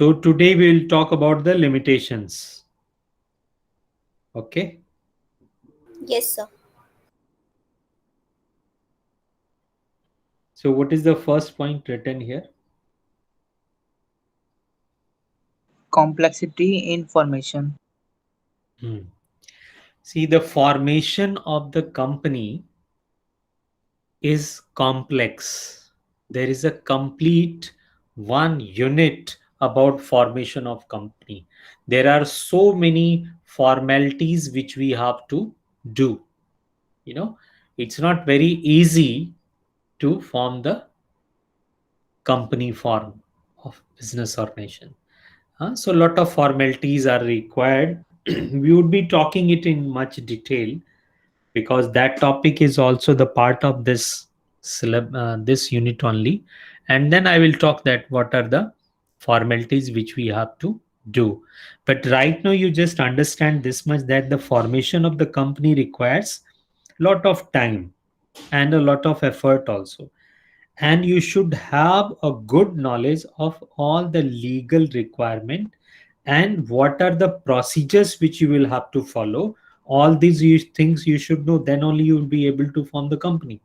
So today we will talk about the limitations. Okay. Yes, sir. So what is the first point written here? Complexity in formation. Hmm. See, the formation of the company is complex. There is a complete one unit about formation of company. There are so many formalities which we have to do. You know, it's not very easy to form the company form of business organization. So a lot of formalities are required. We would be talking it in much detail because that topic is also the part of this this unit only, and then I will talk that what are the formalities which we have to do. But right now you just understand this much, that the formation of the company requires lot of time and a lot of effort also, and you should have a good knowledge of all the legal requirement and what are the procedures which you will have to follow. All these things you should know, then only you will be able to form the company.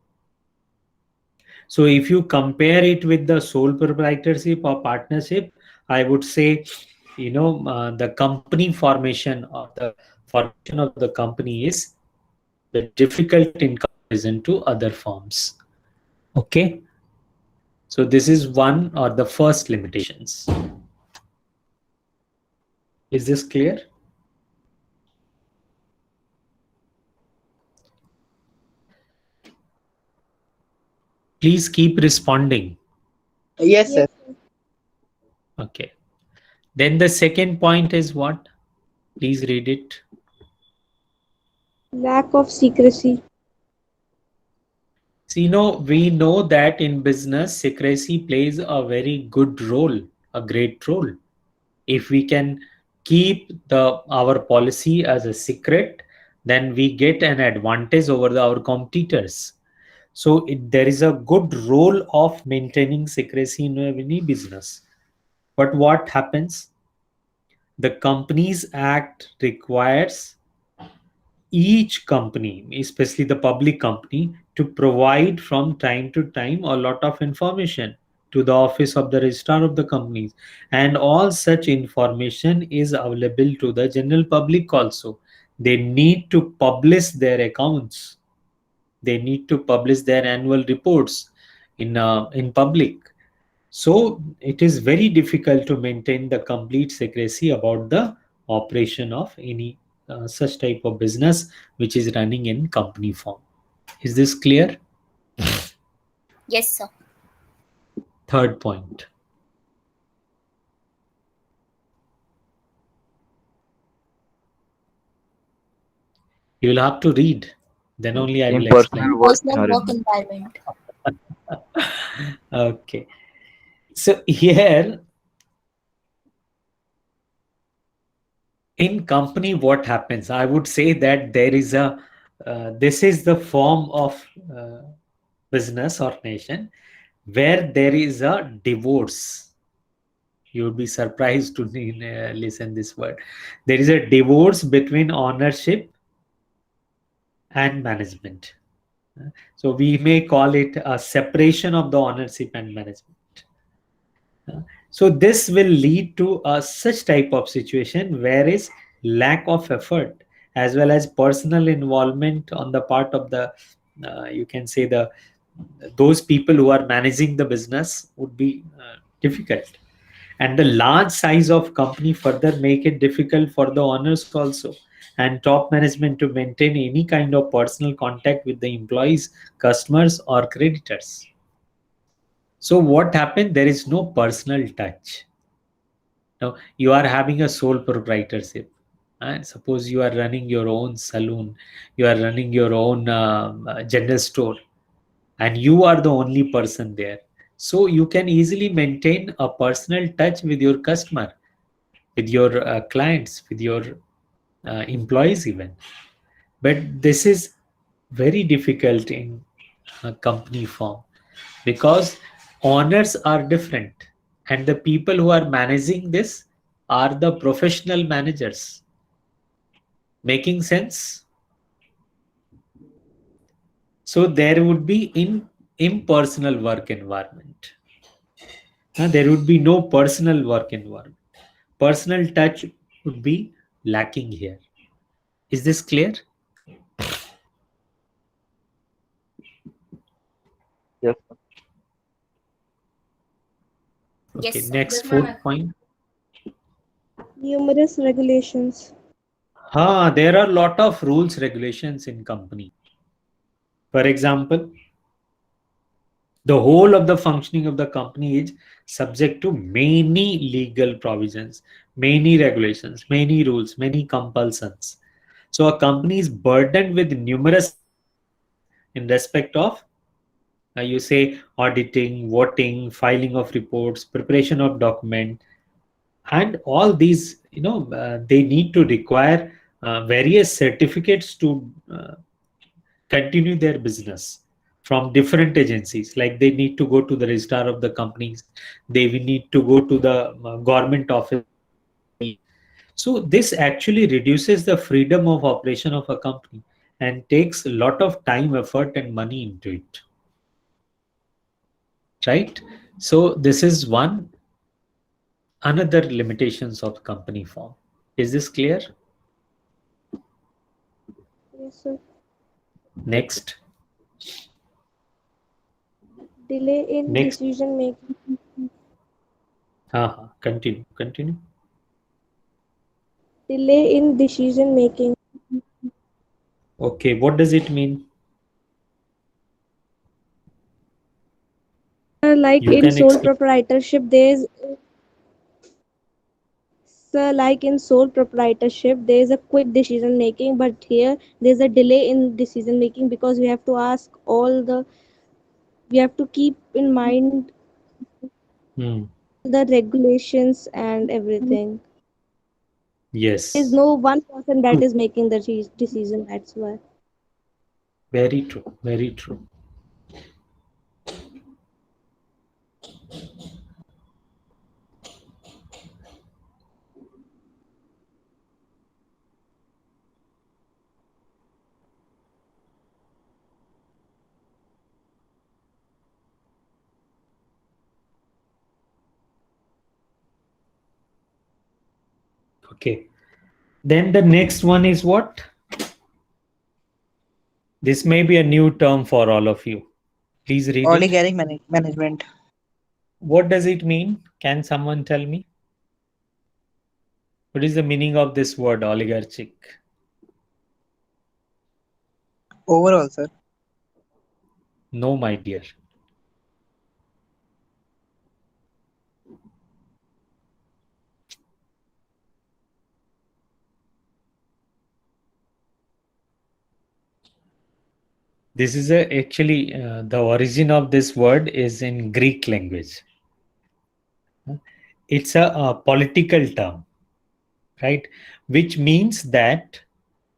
So if you compare it with the sole proprietorship or partnership, I would say, the company formation or the formation of the company is the difficult in comparison to other forms. Okay. So this is one or the first limitations. Is this clear? Please keep responding. Yes, Yes, sir. sir. Okay. Then the second point is what? Please read it. Lack of secrecy. So, we know that in business, secrecy plays a very good role, a great role. If we can keep our policy as a secret, then we get an advantage over our competitors. So there is a good role of maintaining secrecy in any business. But what happens? The Companies Act requires each company, especially the public company, to provide from time to time a lot of information to the office of the registrar of the companies, and all such information is available to the general public also. They need to publish their accounts, they need to publish their annual reports in public. So it is very difficult to maintain the complete secrecy about the operation of any such type of business which is running in company form. Is this clear? Yes, sir. Third point. You will have to read, then only I will explain. Impersonal work Personal work environment. environment. Okay. So here in company, what happens? I would say that there is a this is the form of uh, business or nation where there is a divorce. You would be surprised to listen this word. There is a divorce between ownership and management. So we may call it a separation of the ownership and management. So this will lead to a such type of situation where is lack of effort as well as personal involvement on the part of the you can say the those people who are managing the business would be difficult, and the large size of company further make it difficult for the owners also and top management to maintain any kind of personal contact with the employees, customers or creditors. So what happened? There is no personal touch. Now you are having a sole proprietorship, and suppose you are running your own saloon, you are running your own general store, and you are the only person there. So you can easily maintain a personal touch with your customer, with your clients, with your employees even. But this is very difficult in a company form because owners are different. and the people who are managing this are the professional managers. Making sense? So there would be impersonal work environment. There would be no personal work environment. Personal touch would be lacking here. Is this clear? Yes, sir. Okay, Yes, sir. next fourth point. Numerous regulations. There are a lot of rules, regulations in company. For example, the whole of the functioning of the company is subject to many legal provisions, many regulations, many rules, many compulsions. So a company is burdened with numerous in respect of you say auditing, voting, filing of reports, preparation of document, and all these. They need to require various certificates to continue their business from different agencies. Like they need to go to the registrar of the companies, they will need to go to the government office. So this actually reduces the freedom of operation of a company and takes a lot of time, effort, and money into it. Right? So this is one another limitations of company form. Is this clear? Yes, sir. Next. Delay in Next. decision making. Continue. Delay in decision making. Okay, what does it mean? Like You in can sole explain. proprietorship, there's Sir, like in sole proprietorship, there is a quick decision making, but here there's a delay in decision making because we have to keep in mind Hmm. the regulations and everything. There's Yes. no one person that True. is making the decision, that's why. Very true. Very true. Okay. Then the next one is what? This may be a new term for all of you. Please read it. Oligarchic management. What does it mean? Can someone tell me? What is the meaning of this word oligarchic? Overall, sir. No, my dear. This is actually the origin of this word is in Greek language. It's a political term, right? Which means that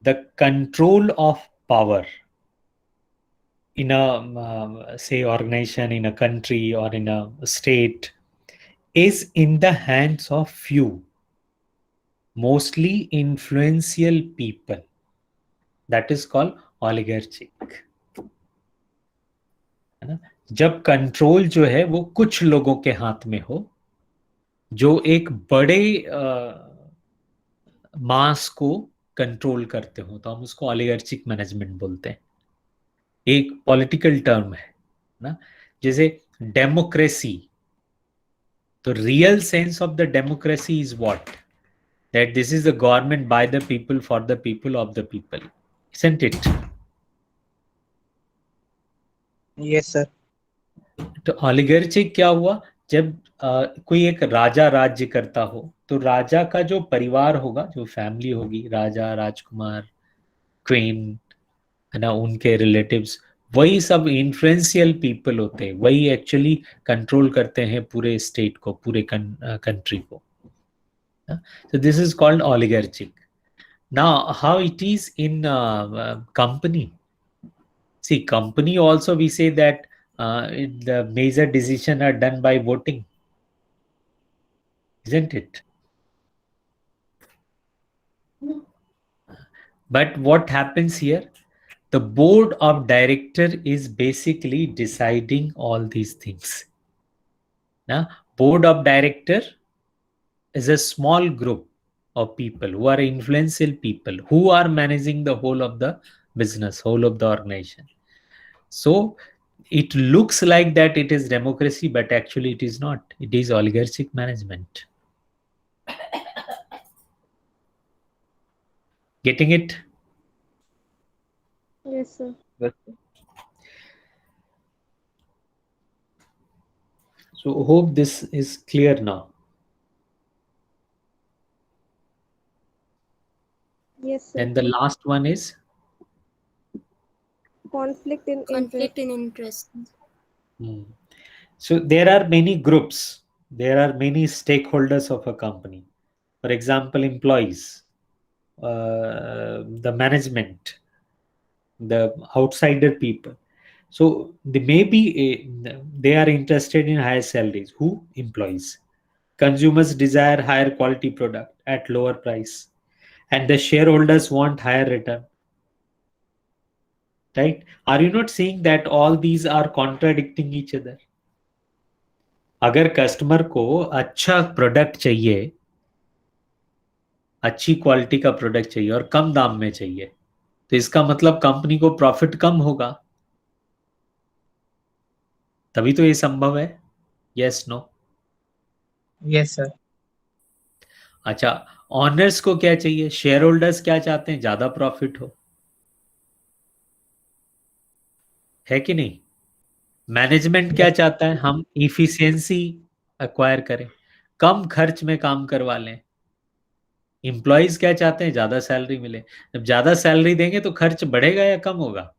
the control of power in a say organization, in a country, or in a state is in the hands of few, mostly influential people. That is called oligarchic. है ना? जब control जो है वो कुछ लोगों के हाथ में हो जो एक बड़े मास को कंट्रोल करते हो, तो हम उसको ऑलिगार्चिक मैनेजमेंट बोलते हैं. एक पॉलिटिकल टर्म है ना. जैसे डेमोक्रेसी, तो real sense of the democracy is what? That this is the government by the people, for the people, of the people, isn't it? Yes, sir. तो ऑलिगार्चिक क्या हुआ? जब कोई एक राजा राज्य करता हो, तो राजा का जो परिवार होगा, जो फैमिली होगी, राजा, राजकुमार, क्वीन, है ना, उनके रिलेटिव्स, वही सब इन्फ्लुएंशियल पीपल होते हैं, वही एक्चुअली कंट्रोल करते हैं पूरे स्टेट को, पूरे कंट्री को. So this is called oligarchic. Now, how it is in company? See, company also we say that the major decision are done by voting. isn't it? But what happens here? The board of director is basically deciding all these things. Now, board of director is a small group of people who are influential people who are managing the whole of the business, whole of the organization. So it looks like that it is democracy, but actually it is not. It is oligarchic management. Getting it? Yes, sir. Yes, sir. So hope this is clear now. Yes, sir. And the last one is Conflict in Conflict interest. in interest. So there are many groups, there are many stakeholders of a company. For example, employees, the management, the outsider people. So they may be they are interested in higher salaries. Who? Employees. Consumers desire higher quality product at lower price, and the shareholders want higher return. Right? Are you not seeing that all these are contradicting each other? अगर customer को अच्छा product चाहिए, अच्छी quality का product चाहिए और कम दाम में चाहिए, तो इसका मतलब कंपनी को प्रॉफिट कम होगा, तभी तो ये संभव है. Yes no? Yes, sir. अच्छा, ऑनर्स को क्या चाहिए? शेयर होल्डर्स क्या चाहते हैं? ज्यादा प्रॉफिट हो, है कि नहीं? मैनेजमेंट क्या चाहता है? हम इफिशियंसी एक्वायर करें, कम खर्च में काम करवा लें. एम्प्लॉयज क्या चाहते हैं? ज्यादा सैलरी मिले. जब ज्यादा सैलरी देंगे तो खर्च बढ़ेगा या कम होगा?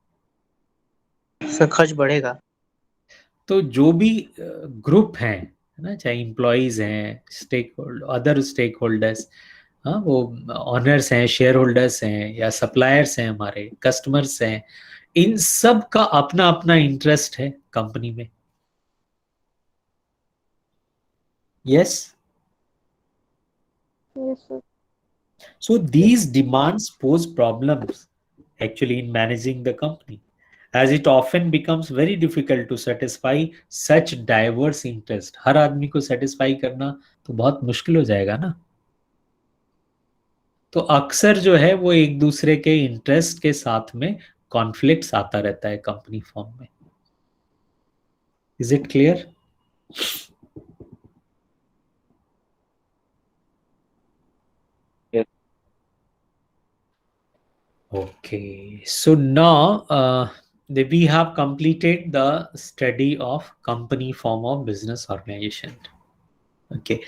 सर खर्च बढ़ेगा. तो जो भी ग्रुप हैं, है ना, चाहे एम्प्लॉयज हैं, स्टेक अदर स्टेक होल्डर्स, हाँ, वो ऑनर्स हैं, शेयर होल्डर्स हैं, या सप्लायर्स हैं, हमारे कस्टमर्स हैं, इन सब का अपना अपना इंटरेस्ट है कंपनी में. Yes? Yes, sir. So these demands pose problems actually in managing the company, as it often becomes very difficult to satisfy such diverse interest. हर आदमी को satisfy करना तो बहुत मुश्किल हो जाएगा ना. तो अक्सर जो है वो एक दूसरे के इंटरेस्ट के साथ में कॉन्फ्लिक्ट्स आता रहता है कंपनी फॉर्म में. Is it clear? Yes. Okay, so now we have completed the study of company form of business organization. Okay,